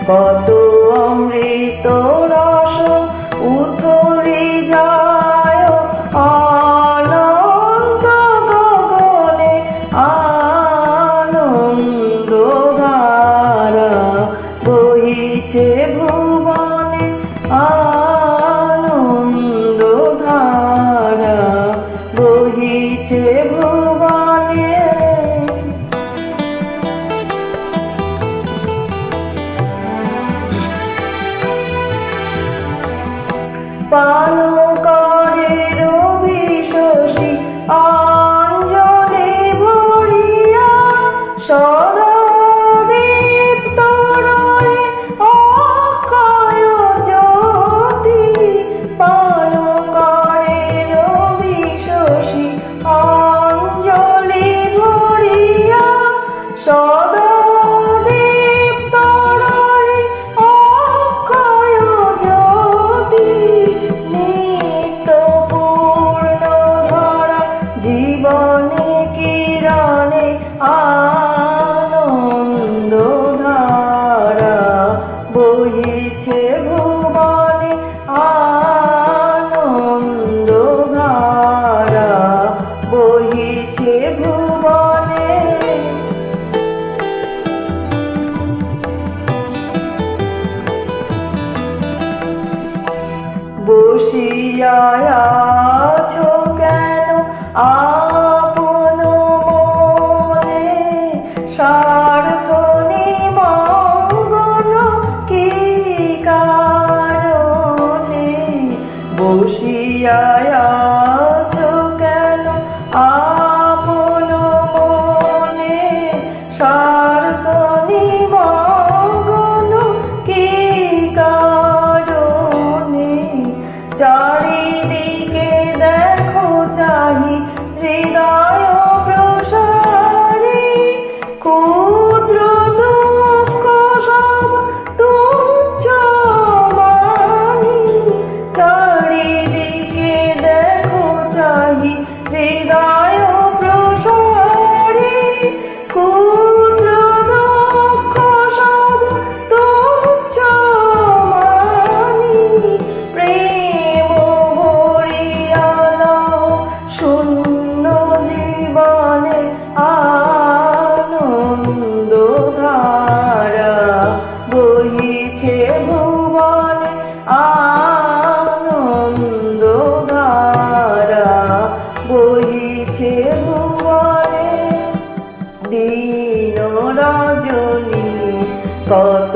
কত অমৃত রস উথলি যায় অনন্ত গগনে, আনন্দ ধারা বহিছে ভুবনে, আনন্দ ধারা বহিছে ভুবনে। পান করে রবি শশী অঞ্জলি ভরিয়া, সদীপ্ত রয়ে অক্ষয় জ্যোতি। পান করে রবি শশী অঞ্জলি ভরিয়া, সদীপ্ত রয়ে অক্ষয় জ্যোতি। জীবনে কিরণে আনন্দ ধারা বহিছে ভুবনে, আনন্দ ধারা বহিছে ভুবনে। বসিয়া আছো কেন আপন মনে, স্বার্থ নিমগ্ন কি কারণে? বসিয়া আছো কেন আপন মনে, স্বার্থ নিমগ্ন কি কারণে? চারিদিকে দেখো চাহি হৃদয় প্রসারী, ক্ষুদ্র দুঃখ সব তুচ্ছ মানি। চারিদিকে দেখো চাহি হৃদয় প্রসারী, ক্ষুদ্র দুঃখ সব তুচ্ছ মানি। প্রেম ভরিয়া নাও শূন্য জীবনে, আনন্দ ধারা বহিছে ভুবনে, আনন্দ ধারা বহিছে ভুবনে। দিন রজনী কত